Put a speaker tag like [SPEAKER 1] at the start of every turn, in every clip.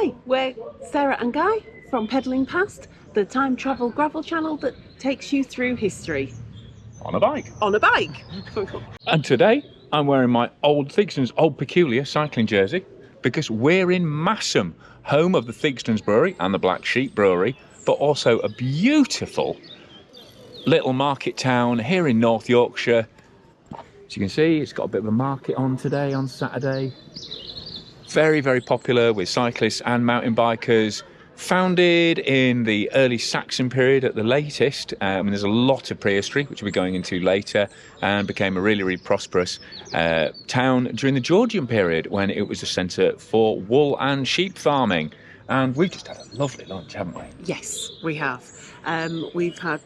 [SPEAKER 1] Hi, we're Sarah and Guy from Peddling Past, the time travel gravel channel that takes you through history.
[SPEAKER 2] On a bike.
[SPEAKER 1] On a bike.
[SPEAKER 2] And today I'm wearing my old Theakston's Old Peculiar cycling jersey because we're in Masham, home of the Theakston's Brewery and the Black Sheep Brewery, but also a beautiful little market town here in North Yorkshire. As you can see, it's got a bit of a market on today, on Saturday. Very, very popular with cyclists and mountain bikers. Founded in the early Saxon period at the latest. There's a lot of prehistory, which we'll be going into later, and became a really, really prosperous town during the Georgian period when it was a centre for wool and sheep farming. And we've just had a lovely lunch, haven't we?
[SPEAKER 1] Yes, we have. We've had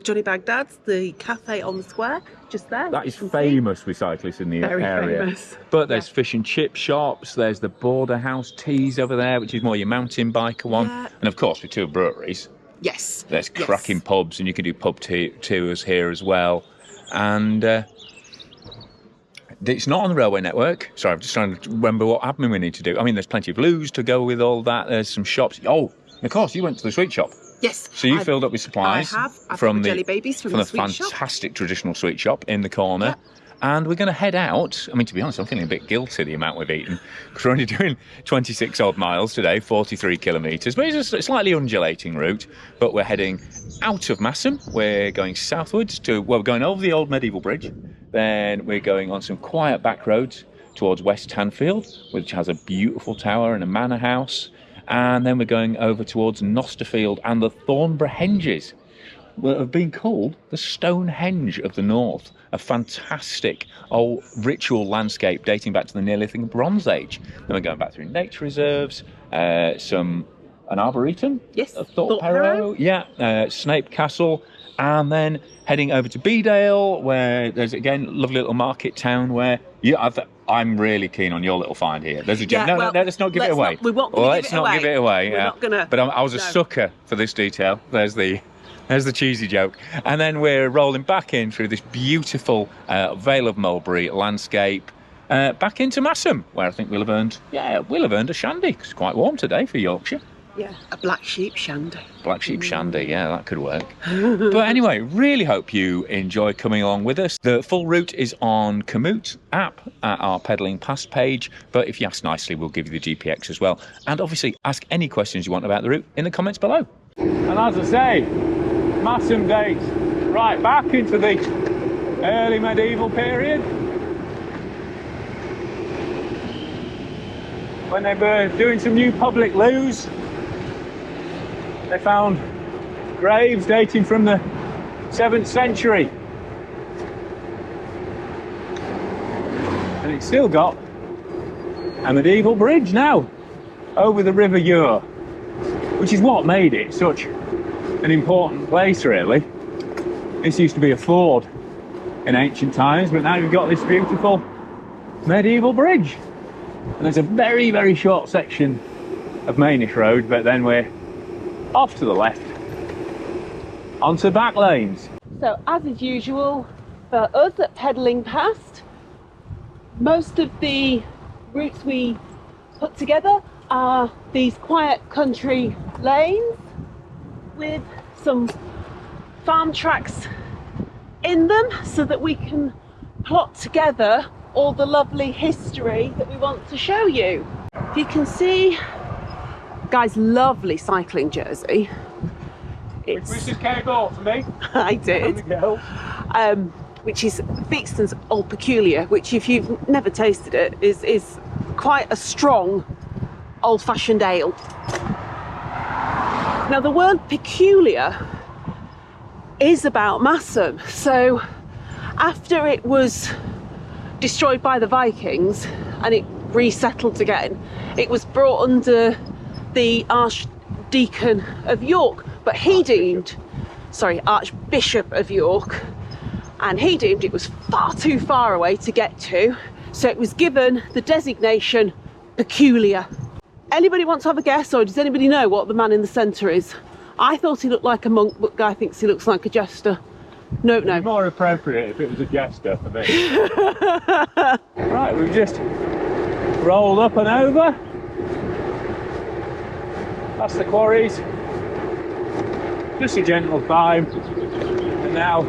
[SPEAKER 1] Johnny Baghdad's, the cafe on the square, just there.
[SPEAKER 2] That is famous with cyclists in the area.
[SPEAKER 1] Very famous.
[SPEAKER 2] But there's fish and chip shops, there's the Border House Teas over there, which is more your mountain biker one. Yeah. And of course, with two breweries.
[SPEAKER 1] Yes.
[SPEAKER 2] There's cracking pubs, and you can do pub tours here as well. And it's not on the railway network. Sorry, I'm just trying to remember what admin we need to do. I mean, there's plenty of loos to go with all that. There's some shops. Oh, of course, you went to the sweet shop.
[SPEAKER 1] Yes.
[SPEAKER 2] So you filled up with supplies.
[SPEAKER 1] I have.
[SPEAKER 2] From
[SPEAKER 1] the jelly babies from the sweet shop.
[SPEAKER 2] Fantastic traditional sweet shop in the corner. Yep. And we're going to head out. I mean, to be honest, I'm feeling a bit guilty the amount we've eaten because we're only doing 26 odd miles today, 43 kilometres. But it's a slightly undulating route. But we're heading out of Masham. We're going southwards we're going over the old medieval bridge. Then we're going on some quiet back roads towards West Tanfield, which has a beautiful tower and a manor house. And then we're going over towards Nosterfield and the Thornborough Henges, that have been called the Stonehenge of the North, a fantastic old ritual landscape dating back to the Neolithic and Bronze Age. Then we're going back through nature reserves, an arboretum,
[SPEAKER 1] yes,
[SPEAKER 2] Thorpe Harrow, Snape Castle, and then heading over to Bedale, where there's again a lovely little market town where I'm really keen on your little find here. There's a gem. No, let's not give it away.
[SPEAKER 1] We won't
[SPEAKER 2] let's not give it away.
[SPEAKER 1] We're not gonna.
[SPEAKER 2] But I was a sucker for this detail. There's the cheesy joke. And then we're rolling back in through this beautiful Vale of Mulberry landscape, back into Masham, where I think we'll have earned a shandy. It's quite warm today for Yorkshire.
[SPEAKER 1] Yeah, a black sheep shandy.
[SPEAKER 2] Black sheep shandy, yeah, that could work. But anyway, really hope you enjoy coming along with us. The full route is on Komoot app at our Peddling Past page, but if you ask nicely, we'll give you the GPX as well. And obviously, ask any questions you want about the route in the comments below. And as I say, Masham dates right back into the early medieval period, when they were doing some new public loos. They found graves dating from the 7th century. And it's still got a medieval bridge now over the River Ure, which is what made it such an important place, really. This used to be a ford in ancient times, but now you've got this beautiful medieval bridge. And there's a very, very short section of Mainish Road, but then we're off to the left onto back lanes.
[SPEAKER 1] So as is usual for us at Peddling Past, most of the routes we put together are these quiet country lanes with some farm tracks in them so that we can plot together all the lovely history that we want to show you. If you can see Guy's lovely cycling jersey.
[SPEAKER 2] Which Mrs. K bought for me.
[SPEAKER 1] I did. Which is Theakston's Old Peculiar, which if you've never tasted it, is quite a strong old-fashioned ale. Now the word peculiar is about Masham. So after it was destroyed by the Vikings and it resettled again, it was brought under the Archdeacon of York, but Archbishop of York, and he deemed it was far too far away to get to, so it was given the designation peculiar. Anybody want to have a guess, or does anybody know what the man in the centre is? I thought he looked like a monk, but Guy thinks he looks like a jester. No.
[SPEAKER 2] It'd be more appropriate if it was a jester for me. Right, we've just rolled up and over That's the quarries. Just a gentle climb. And now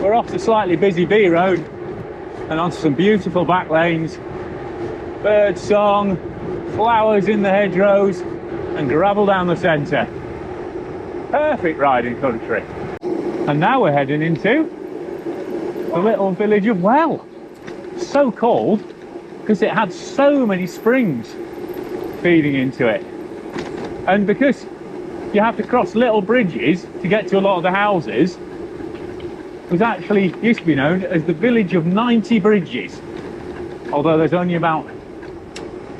[SPEAKER 2] we're off the slightly busy B road and onto some beautiful back lanes. Bird song, flowers in the hedgerows, and gravel down the centre. Perfect riding country. And now we're heading into the little village of Well. So called because it had so many springs feeding into it. And because you have to cross little bridges to get to a lot of the houses, it was actually used to be known as the village of 90 bridges. Although there's only about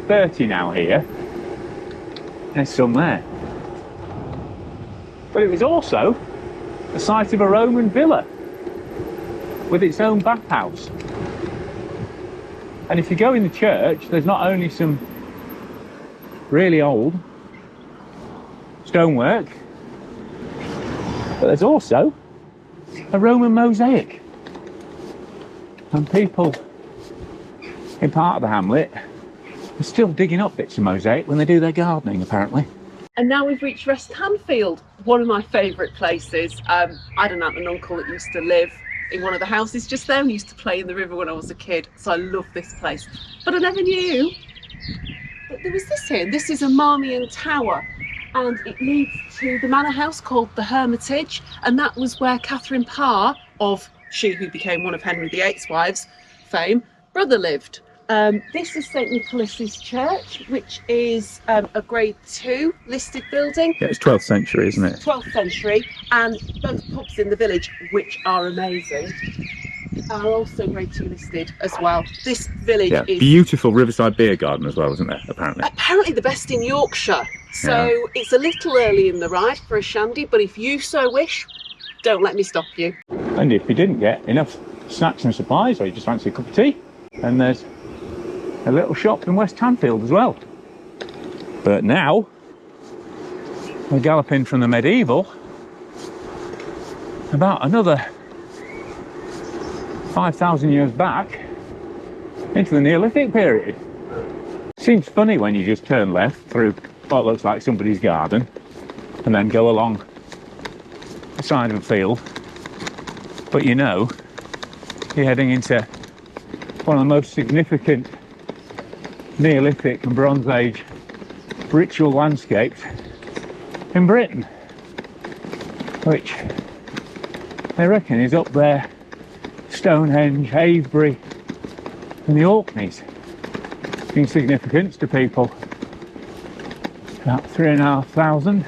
[SPEAKER 2] 30 now here. There's some there. But it was also the site of a Roman villa with its own bathhouse. And if you go in the church, there's not only some really old stonework, but there's also a Roman mosaic. And people in part of the hamlet are still digging up bits of mosaic when they do their gardening, apparently.
[SPEAKER 1] And now we've reached West Hanfield, one of my favourite places. I had an aunt and uncle that used to live in one of the houses just there and used to play in the river when I was a kid, so I love this place. But I never knew that there was this here. This is a Marmion Tower, and it leads to the manor house called the Hermitage, and that was where Catherine Parr, of she who became one of Henry VIII's wives fame, brother lived. This is St Nicholas's Church, which is a Grade 2 listed building.
[SPEAKER 2] Yeah, it's 12th century, isn't it?
[SPEAKER 1] 12th century, and both pubs in the village, which are amazing, are also Grade 2 listed as well. This village is
[SPEAKER 2] beautiful riverside beer garden as well, isn't there? Apparently
[SPEAKER 1] the best in Yorkshire. So it's a little early in the ride for a shandy, but if you so wish, don't let me stop you.
[SPEAKER 2] And if you didn't get enough snacks and supplies, or you just fancy a cup of tea, and there's a little shop in West Hanfield as well. But now we're galloping from the medieval about another 5,000 years back into the Neolithic period. Seems funny when you just turn left through what looks like somebody's garden and then go along the side of a field, but you know you're heading into one of the most significant Neolithic and Bronze Age ritual landscapes in Britain, which they reckon is up there, Stonehenge, Avebury and the Orkneys, in significance to people about 3,500,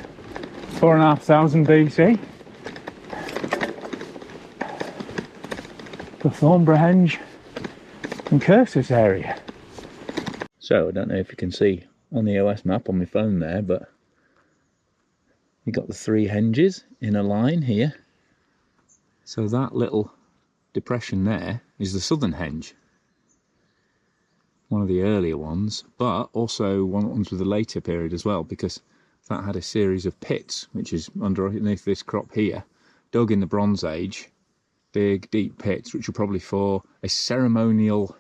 [SPEAKER 2] 4,500 BC. The Thornborough and Cursus area. So I don't know if you can see on the OS map on my phone there, but you've got the 3 henges in a line here. So that little depression there is the southern henge, one of the earlier ones, but also one of the ones with the later period as well, because that had a series of pits, which is underneath this crop here, dug in the Bronze Age, big deep pits, which were probably for a ceremonial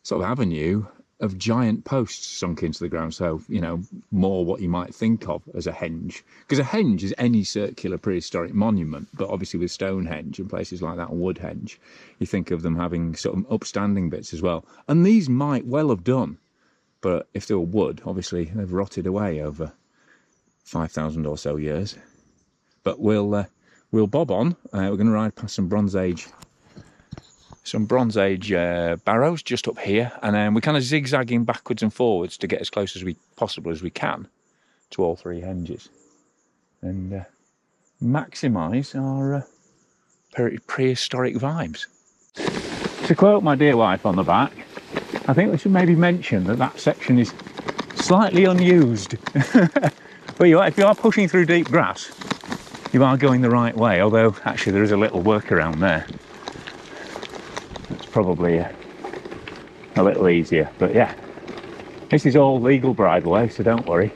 [SPEAKER 2] sort of avenue of giant posts sunk into the ground. So, you know, more what you might think of as a henge, because a henge is any circular prehistoric monument, but obviously with Stonehenge and places like that, Woodhenge, you think of them having sort of upstanding bits as well. And these might well have done, but if they were wood, obviously they've rotted away over 5,000 or so years. But we'll bob on. We're going to ride past some Bronze Age barrows just up here, and then we're kind of zigzagging backwards and forwards to get as close as we can to all 3 henges and maximise our prehistoric vibes. To quote my dear wife on the back, I think we should maybe mention that section is slightly unused. But if you are pushing through deep grass, you are going the right way, although actually there is a little workaround there. It's probably a little easier, but yeah, this is all legal bridleway, so don't worry.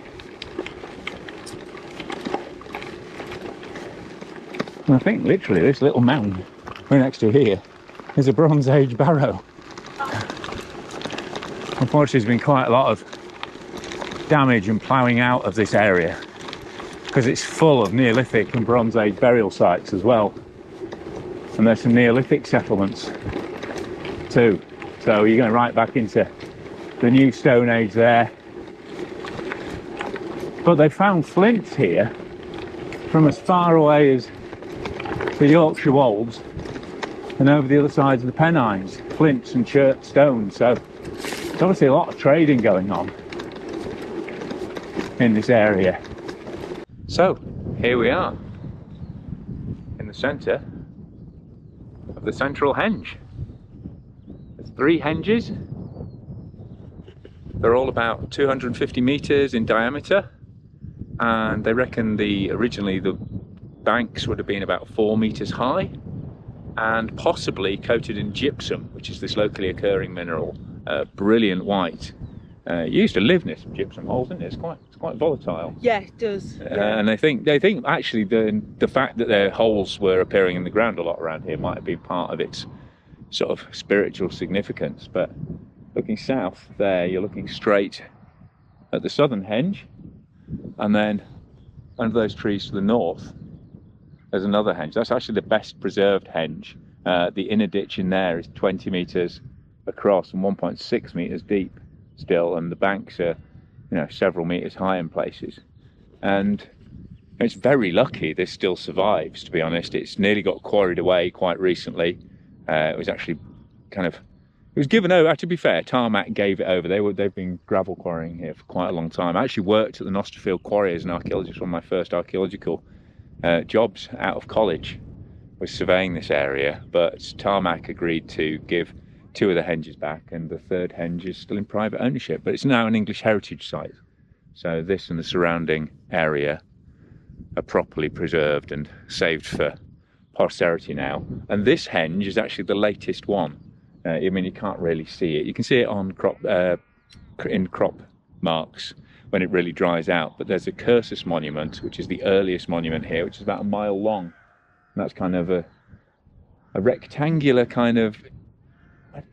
[SPEAKER 2] And I think literally this little mound we're next to here is a Bronze Age barrow. Unfortunately, there's been quite a lot of damage and ploughing out of this area, because it's full of Neolithic and Bronze Age burial sites as well. And there's some Neolithic settlements too. So you're going right back into the new Stone Age there. But they found flints here from as far away as the Yorkshire Wolds and over the other sides of the Pennines, flints and chert stones. So there's obviously a lot of trading going on in this area. So here we are in the centre of the central henge. There's 3 henges. They're all about 250 metres in diameter, and they reckon originally the banks would have been about 4 metres high and possibly coated in gypsum, which is this locally occurring mineral, brilliant white. It used to live near some gypsum holes, isn't it? It's quite volatile.
[SPEAKER 1] Yeah, it does. Yeah.
[SPEAKER 2] And they think actually the fact that their holes were appearing in the ground a lot around here might have been part of its sort of spiritual significance. But looking south there, you're looking straight at the southern henge, and then under those trees to the north there's another henge. That's actually the best preserved henge. The inner ditch in there is 20 metres across and 1.6 metres deep still, and the banks are, you know, several metres high in places. And it's very lucky this still survives, to be honest. It's nearly got quarried away quite recently. It was actually it was given over. To be fair, Tarmac gave it over. They've been gravel quarrying here for quite a long time. I actually worked at the Nosterfield Quarry as an archaeologist. One of my first archaeological jobs out of college was surveying this area, but Tarmac agreed to give 2 of the henges back, and the 3rd henge is still in private ownership, but it's now an English heritage site. So this and the surrounding area are properly preserved and saved for posterity now. And this henge is actually the latest one. I mean, you can't really see it. You can see it on crop marks when it really dries out. But there's a Cursus monument, which is the earliest monument here, which is about a mile long. And that's kind of a rectangular kind of,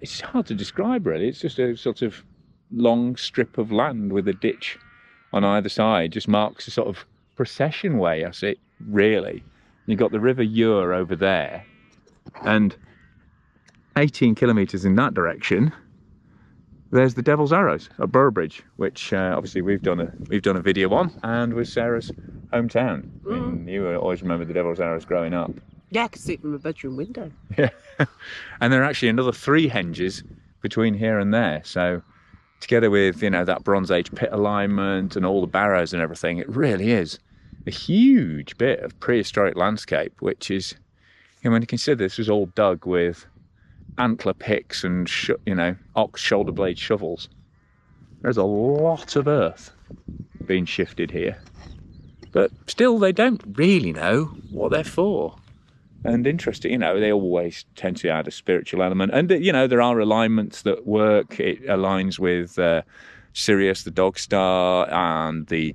[SPEAKER 2] it's hard to describe really. It's just a sort of long strip of land with a ditch on either side. Just marks a sort of procession way, I see, really. You've got the River Ure over there, and 18 kilometres in that direction there's the Devil's Arrows at Bridge, which obviously we've done a video on, and was Sarah's hometown. I mean, you always remember the Devil's Arrows growing up.
[SPEAKER 1] Yeah, I could see it from a bedroom window.
[SPEAKER 2] Yeah. And there are actually another 3 henges between here and there, so together with, you know, that Bronze Age pit alignment and all the barrows and everything, it really is a huge bit of prehistoric landscape, which is, you know, when you consider this was all dug with antler picks and ox shoulder blade shovels. There's a lot of earth being shifted here, but still they don't really know what they're for. And interesting, you know, they always tend to add a spiritual element, and you know, there are alignments that work. It aligns with Sirius the dog star and the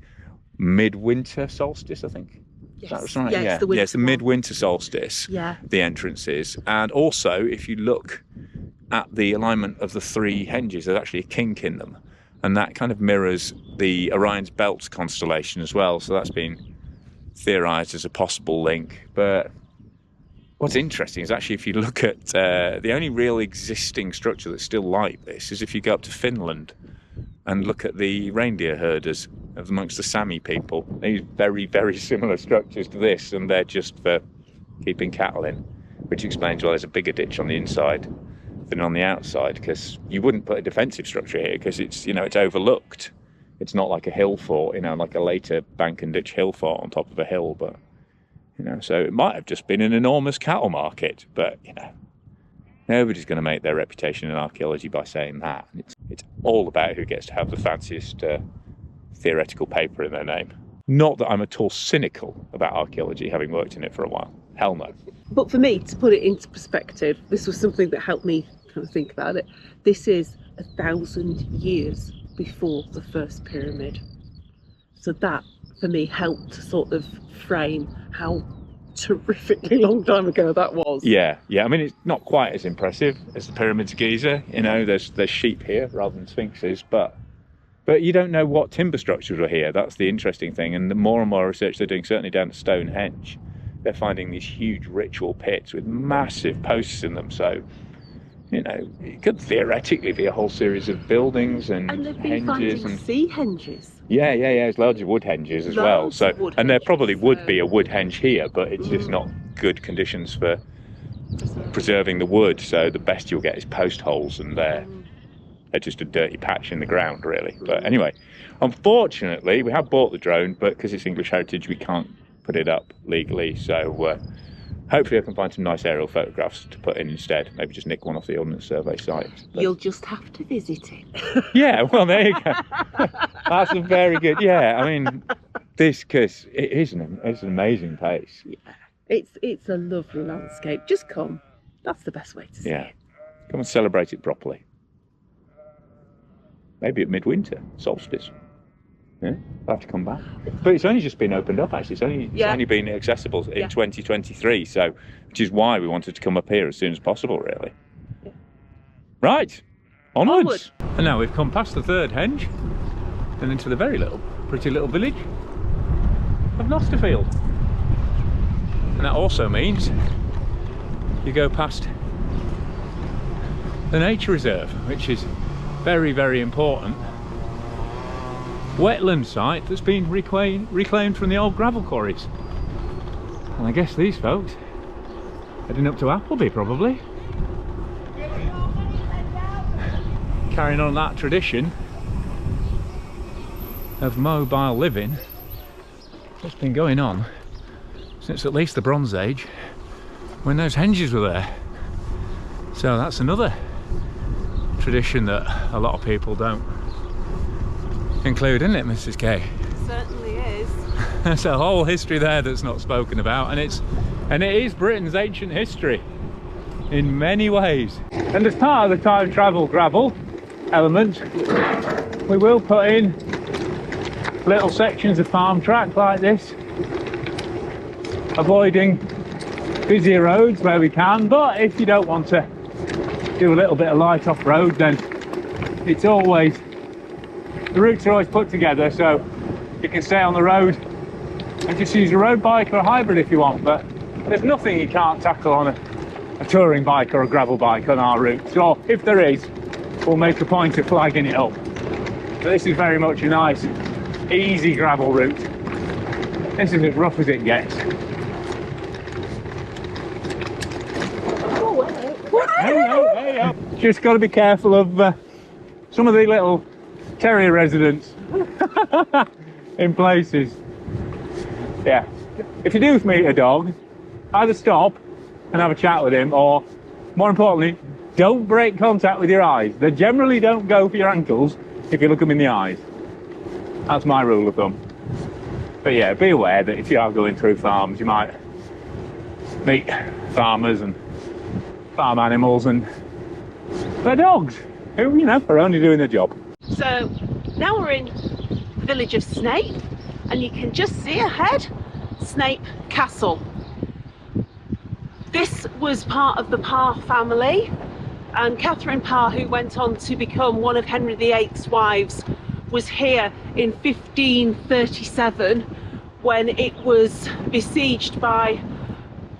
[SPEAKER 2] midwinter solstice, I think.
[SPEAKER 1] Yes.
[SPEAKER 2] That's right.
[SPEAKER 1] Yeah,
[SPEAKER 2] yeah, it's the midwinter solstice.
[SPEAKER 1] Yeah. The
[SPEAKER 2] entrances, and also if you look at the alignment of the 3 henges, there's actually a kink in them, and that kind of mirrors the Orion's Belt constellation as well. So that's been theorised as a possible link. But what's interesting is actually if you look at the only real existing structure that's still like this is if you go up to Finland and look at the reindeer herders amongst the Sami people. They use very, very similar structures to this, and they're just for keeping cattle in, which explains why there's a bigger ditch on the inside than on the outside, because you wouldn't put a defensive structure here because it's, you know, it's overlooked. It's not like a hill fort, you know, like a later bank and ditch hill fort on top of a hill, but, you know, so it might have just been an enormous cattle market, but, you know, nobody's going to make their reputation in archaeology by saying that. It's all about who gets to have the fanciest theoretical paper in their name. Not that I'm at all cynical about archaeology, having worked in it for a while. Hell no.
[SPEAKER 1] But for me, to put it into perspective, this was something that helped me kind of think about it. This is 1,000 years before the first pyramid. So that, for me, helped to sort of frame how terrifically long time ago that was.
[SPEAKER 2] Yeah. I mean, it's not quite as impressive as the pyramids of Giza. You know, there's sheep here rather than sphinxes, but But you don't know what timber structures were here. That's the interesting thing. And the more and more research they're doing, certainly down at Stonehenge, they're finding these huge ritual pits with massive posts in them. So, you know, it could theoretically be a whole series of buildings and
[SPEAKER 1] they've been
[SPEAKER 2] henges
[SPEAKER 1] finding sea henges.
[SPEAKER 2] Yeah, there's loads of wood henges as well.
[SPEAKER 1] Loads
[SPEAKER 2] So,
[SPEAKER 1] of wood
[SPEAKER 2] and there
[SPEAKER 1] henges,
[SPEAKER 2] probably would
[SPEAKER 1] so-
[SPEAKER 2] be a wood henge here, but it's just not good conditions for preserving the wood. So the best you'll get is post holes, and they're just a dirty patch in the ground, really. But anyway, unfortunately, we have bought the drone, but because it's English heritage, we can't put it up legally. So hopefully I can find some nice aerial photographs to put in instead. Maybe just nick one off the Ordnance Survey site. But
[SPEAKER 1] You'll just have to visit it.
[SPEAKER 2] yeah, well, there you go. That's a very good, yeah, I mean, because it's an amazing place.
[SPEAKER 1] Yeah, it's a lovely landscape. Just come. That's the best way to see it.
[SPEAKER 2] Come and celebrate it properly. Maybe at midwinter, solstice. Yeah, I'll have to come back. But it's only just been opened up, actually. It's only been accessible in 2023, so which is why we wanted to come up here as soon as possible, really. Yeah. Right, onwards. And now we've come past the third henge and into the pretty little village of Nosterfield. And that also means you go past the nature reserve, which is very, very important wetland site that's been reclaimed from the old gravel quarries. And I guess these folks heading up to Appleby, probably carrying on that tradition of mobile living that's been going on since at least the Bronze Age, when those henges were there. So that's another tradition that a lot of people don't include, isn't it, Mrs. K?
[SPEAKER 1] It certainly is.
[SPEAKER 2] There's a whole history there that's not spoken about, and it is Britain's ancient history in many ways. And as part of the time travel gravel element, we will put in little sections of farm track like this, avoiding busier roads where we can. But if you don't want to do a little bit of light off road, then it's always, the routes are always put together so you can stay on the road and just use a road bike or a hybrid if you want. But there's nothing you can't tackle on a touring bike or a gravel bike on our route. So if there is, we'll make a point of flagging it up. But this is very much a nice, easy gravel route. This is as rough as it gets. Hey. Just got to be careful of some of the little terrier residents in places. Yeah, if you do meet a dog, either stop and have a chat with him, or more importantly, don't break contact with your eyes. They generally don't go for your ankles if you look them in the eyes. That's my rule of thumb. But yeah, be aware that if you are going through farms, you might meet farmers and farm animals and their dogs, who, you know, are only doing their job.
[SPEAKER 1] So now we're in the village of Snape, and you can just see ahead Snape Castle. This was part of the Parr family, and Catherine Parr, who went on to become one of Henry VIII's wives, was here in 1537 when it was besieged by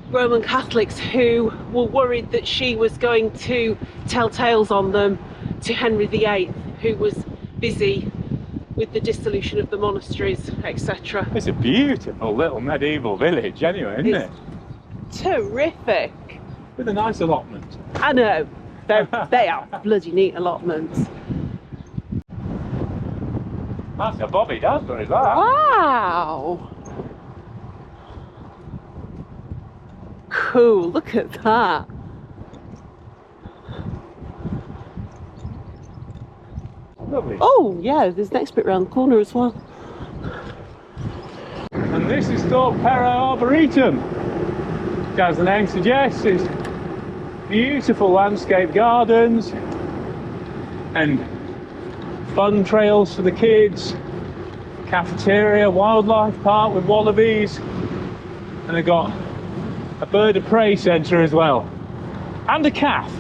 [SPEAKER 1] Roman Catholics who were worried that she was going to tell tales on them to Henry VIII, who was busy with the dissolution of the monasteries, etc.
[SPEAKER 2] It's a beautiful little medieval village anyway, isn't it?
[SPEAKER 1] Terrific.
[SPEAKER 2] With a nice allotment.
[SPEAKER 1] I know, they are bloody neat allotments.
[SPEAKER 2] That's a Bobby Dasbury, that.
[SPEAKER 1] Wow! Cool, look at that.
[SPEAKER 2] Lovely.
[SPEAKER 1] Oh yeah, there's the next bit round the corner as well.
[SPEAKER 2] And this is Thorpe Perro Arboretum. As the name suggests, it's beautiful landscape gardens and fun trails for the kids, cafeteria, wildlife park with wallabies, and they've got a bird of prey centre as well, and a calf.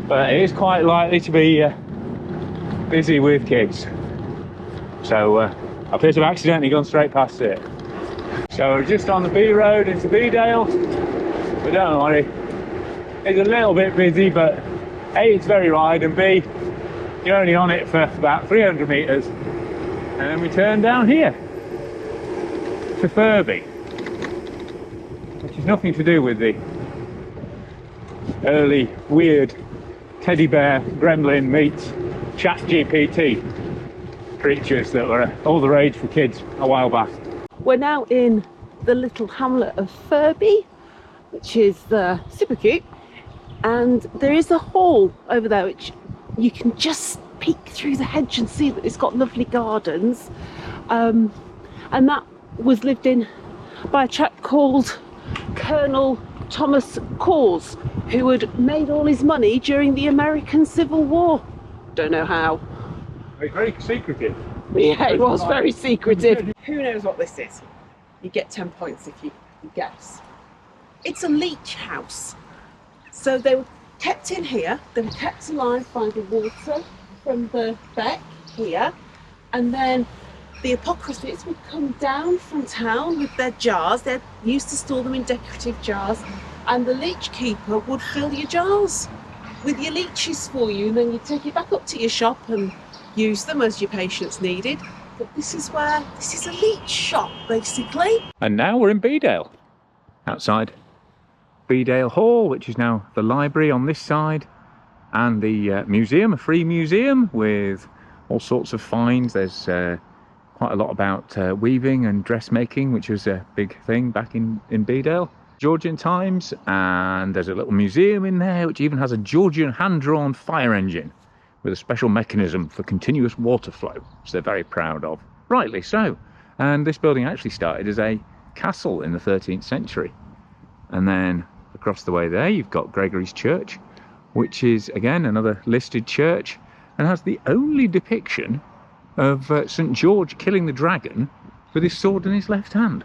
[SPEAKER 2] But it is quite likely to be busy with kids. So I appear to have accidentally gone straight past it. So we're just on the B road into Beedale, but don't worry, it's a little bit busy, but A, it's very wide, and B, you're only on it for about 300 metres, and then we turn down here to Furby, which is nothing to do with the early weird teddy bear gremlin meets chat GPT creatures that were all the rage for kids a while back.
[SPEAKER 1] We're now in the little hamlet of Furby, which is super cute, and there is a hall over there which you can just peek through the hedge and see that it's got lovely gardens, and that was lived in by a chap called Colonel Thomas Cause, who had made all his money during the American Civil War. Don't know how.
[SPEAKER 2] It's very secretive.
[SPEAKER 1] Yeah, it was very secretive. Who knows what this is? You get 10 points if you guess. It's a leech house. So they were kept in here, they were kept alive by the water from the beck here, and then the apocryphics would come down from town with their jars. They used to store them in decorative jars, and the leech keeper would fill your jars with your leeches for you, and then you'd take it back up to your shop and use them as your patients needed. But this is a leech shop, basically.
[SPEAKER 2] And now we're in Beedale, outside Beedale Hall, which is now the library on this side, and the museum, a free museum with all sorts of finds. There's quite a lot about weaving and dressmaking, which was a big thing back in Beedale. Georgian times, and there's a little museum in there which even has a Georgian hand-drawn fire engine with a special mechanism for continuous water flow, which they're very proud of. Rightly so. And this building actually started as a castle in the 13th century. And then across the way there you've got Gregory's Church, which is again another listed church, and has the only depiction of St. George killing the dragon with his sword in his left hand.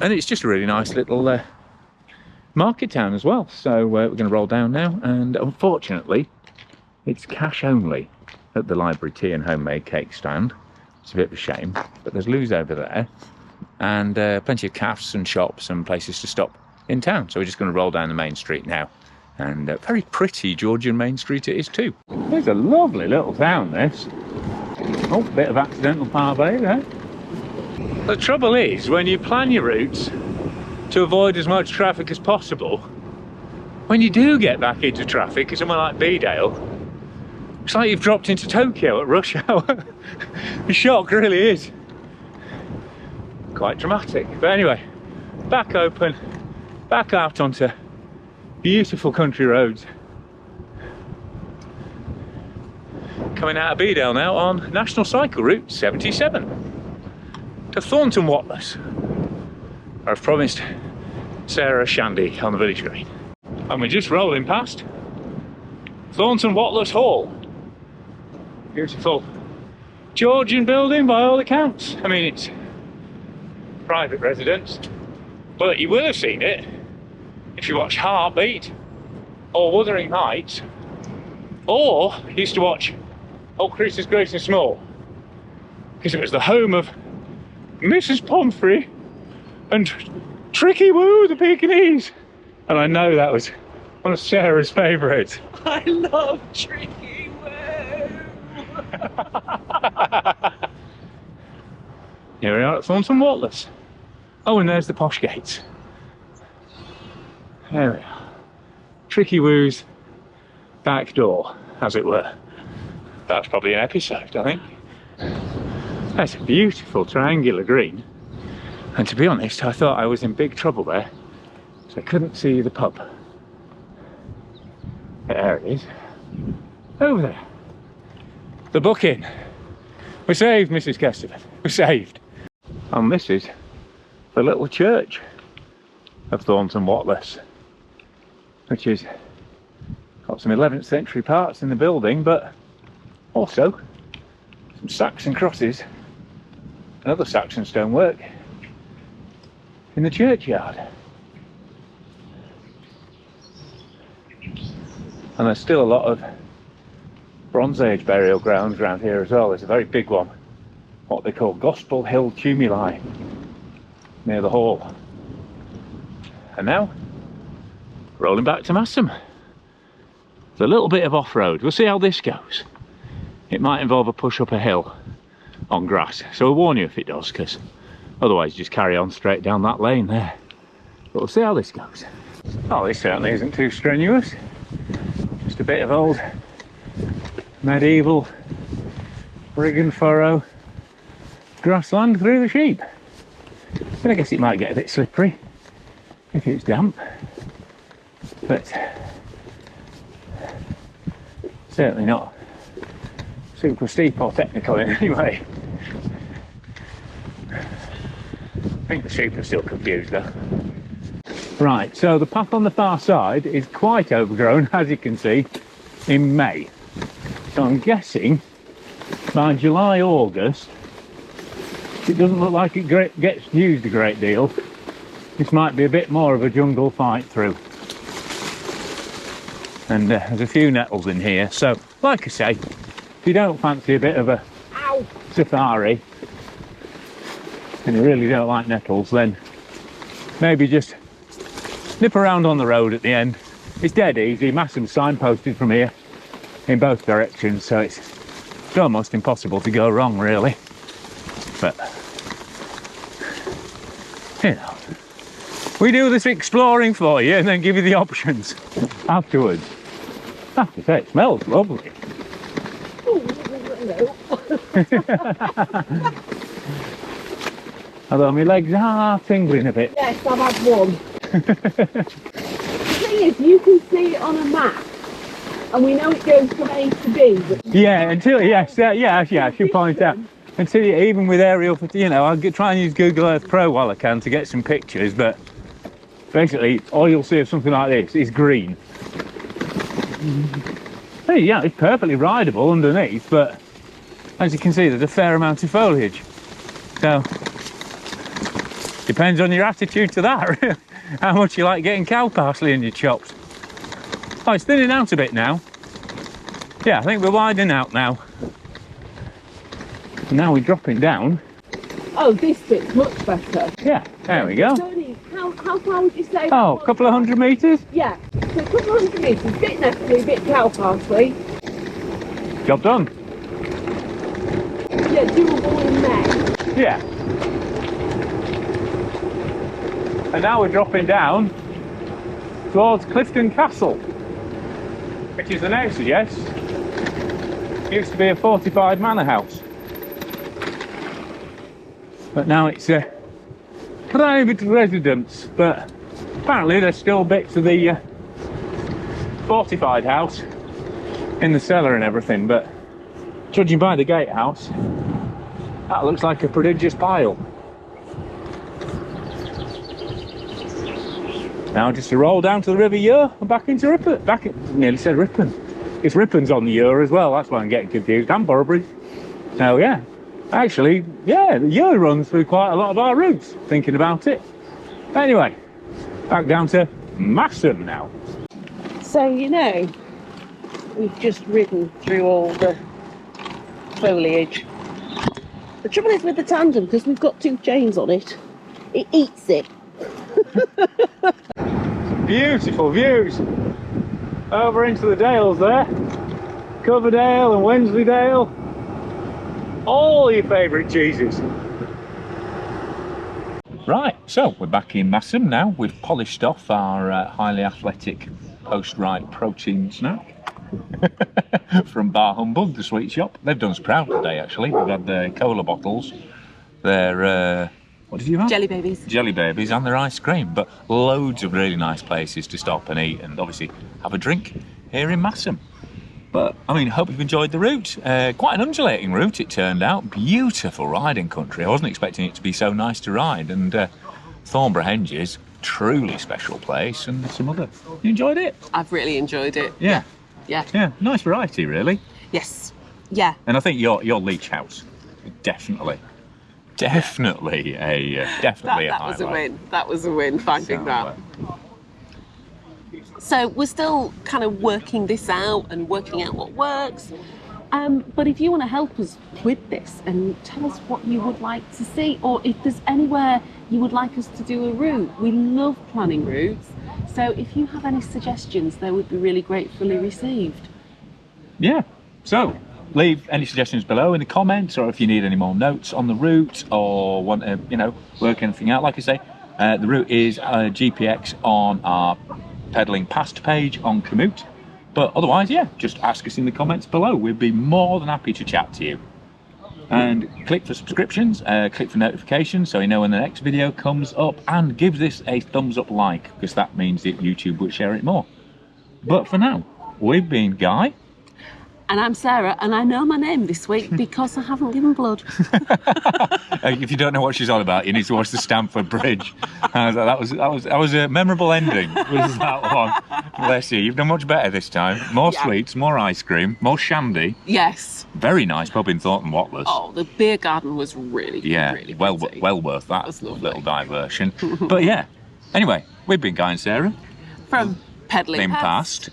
[SPEAKER 2] And it's just a really nice little market town as well. So we're going to roll down now, and unfortunately it's cash only at the library tea and homemade cake stand. It's a bit of a shame, but there's loos over there, and plenty of cafes and shops and places to stop in town. So we're just going to roll down the main street now, and very pretty Georgian main street it is too. It's a lovely little town, this. Oh, bit of accidental parley there. The trouble is, when you plan your routes to avoid as much traffic as possible, when you do get back into traffic somewhere like Beedale, it's like you've dropped into Tokyo at rush hour. The shock really is quite dramatic. But anyway, back open, back out onto beautiful country roads. Coming out of Beedale now on National Cycle Route 77 to Thornton Watless. I've promised Sarah Shandy on the village green. And we're just rolling past Thornton Watless Hall. Beautiful Georgian building by all accounts. I mean, it's private residence, but you will have seen it if you watch Heartbeat or Wuthering Heights, or used to watch Old Christmas Great and Small, because it was the home of Mrs. Pomfrey and Tricky Woo the Pekingese. And I know that was one of Sarah's favourites.
[SPEAKER 1] I love Tricky Woo.
[SPEAKER 2] Here we are at Thornton Watless. Oh, and there's the posh gates. There we are. Tricky Woo's back door, as it were. That's probably an episode, I think. That's a beautiful triangular green. And to be honest, I thought I was in big trouble there, so I couldn't see the pub. There it is. Over there. The Buck-in. We're saved, Mrs. Kesterman. We're saved. And this is the little church of Thornton Watless, which is got some 11th century parts in the building, but also some Saxon crosses and other Saxon stonework in the churchyard. And there's still a lot of Bronze Age burial grounds around here as well. There's a very big one, what they call Gospel Hill Tumuli, near the hall. And now, rolling back to Masham. It's a little bit of off-road. We'll see how this goes. It might involve a push up a hill on grass, so I'll warn you if it does, because otherwise you just carry on straight down that lane there. But we'll see how this goes. Oh, this certainly isn't too strenuous. Just a bit of old medieval rig and furrow grassland through the sheep. But I guess it might get a bit slippery if it's damp, but certainly not super steep or technical in any way. I think the sheep are still confused though. Right, so the path on the far side is quite overgrown, as you can see, in May. So I'm guessing by July, August, it doesn't look like it gets used a great deal. This might be a bit more of a jungle fight through. And there's a few nettles in here, so like I say, if you don't fancy a bit of a safari and you really don't like nettles, then maybe just nip around on the road at the end. It's dead easy. Masham's signposted from here in both directions, so it's almost impossible to go wrong really. But you know, we do this exploring for you and then give you the options afterwards. I have to say, it smells lovely. Although my legs are tingling a bit.
[SPEAKER 1] Yes, I've had one. The thing is, you can see it on a map, and we know it goes from A to B. But
[SPEAKER 2] Yeah, until, yes, I should point out. Until you, even with aerial, you know, I'll try and use Google Earth Pro while I can to get some pictures, but basically all you'll see of something like this is green. Hey, yeah, it's perfectly rideable underneath, but as you can see, there's a fair amount of foliage. So, depends on your attitude to that, how much you like getting cow parsley in your chops. Oh, it's thinning out a bit now. Yeah, I think we're widening out now. Now we're dropping down.
[SPEAKER 1] oh, this bit's much better.
[SPEAKER 2] Yeah, there we go.
[SPEAKER 1] It's only, how far would you say?
[SPEAKER 2] Oh, a couple of 100 metres?
[SPEAKER 1] Yeah, so a couple of 100 metres, bit nephew, bit cow parsley.
[SPEAKER 2] Job done.
[SPEAKER 1] Yeah, doable in May.
[SPEAKER 2] Yeah. And now we're dropping down towards Clifton Castle, which is the next, yes. Used to be a fortified manor house, but now it's a private residence. But apparently there's still bits of the fortified house in the cellar and everything, but judging by the gatehouse, that looks like a prodigious pile. Now just to roll down to the River Ure and back into Ripon. Nearly said Ripon. It's Ripon's on the Ure as well, that's why I'm getting confused, and Boroughbridge. So yeah, actually, yeah, the Ure runs through quite a lot of our routes, thinking about it. Anyway, back down to Masham now.
[SPEAKER 1] So, you know, we've just ridden through all the foliage. The trouble is with the tandem, because we've got two chains on it, it eats it.
[SPEAKER 2] Beautiful views over into the dales there. Coverdale and Wensleydale. All your favourite cheeses. Right, so we're back in Masham now. We've polished off our highly athletic post-ride protein snack from Bar Humbug, the sweet shop. They've done us proud today, actually. We've had their cola bottles, their what did you have?
[SPEAKER 3] Jelly babies.
[SPEAKER 2] Jelly babies and their ice cream, but loads of really nice places to stop and eat and obviously have a drink here in Masham. But, I mean, hope you've enjoyed the route. Quite an undulating route, it turned out. Beautiful riding country. I wasn't expecting it to be so nice to ride. And Thornborough Henges, truly special place. And some other... You enjoyed it?
[SPEAKER 3] I've really enjoyed it.
[SPEAKER 2] Yeah.
[SPEAKER 3] Yeah.
[SPEAKER 2] Yeah, nice variety, really.
[SPEAKER 3] Yes. Yeah.
[SPEAKER 2] And I think your Leach House, definitely a
[SPEAKER 3] That
[SPEAKER 2] highlight.
[SPEAKER 3] was a win. That was a win, finding
[SPEAKER 2] So,
[SPEAKER 3] that. So we're still kind of working this out and working out what works.
[SPEAKER 1] But if you want to help us with this and tell us what you would like to see, or if there's anywhere you would like us to do a route, we love planning routes. So if you have any suggestions, they would be really gratefully received.
[SPEAKER 2] Yeah. So leave any suggestions below in the comments, or if you need any more notes on the route or want to, work anything out. Like I say, the route is GPX on our Pedaling Past page on Komoot. But otherwise, yeah, just ask us in the comments below. We'd be more than happy to chat to you. And click for subscriptions, click for notifications so you know when the next video comes up, and give this a thumbs up like, because that means that YouTube will share it more. But for now, we've been Guy.
[SPEAKER 1] And I'm Sarah, and I know my name this week because I haven't given blood.
[SPEAKER 2] If you don't know what she's on about, you need to watch the Stamford Bridge. That was a memorable ending. Was that one? Bless you. You've done much better this time. More sweets, more ice cream, more shandy.
[SPEAKER 3] Yes.
[SPEAKER 2] Very nice pub in Thornton Watlers.
[SPEAKER 3] Oh, the beer garden was really, really
[SPEAKER 2] well
[SPEAKER 3] pretty.
[SPEAKER 2] well worth that little diversion. But yeah. Anyway, we've been Guy and Sarah
[SPEAKER 3] From Pedaling Past.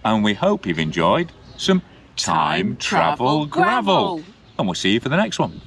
[SPEAKER 2] and we hope you've enjoyed some Time Travel Gravel. And we'll see you for the next one.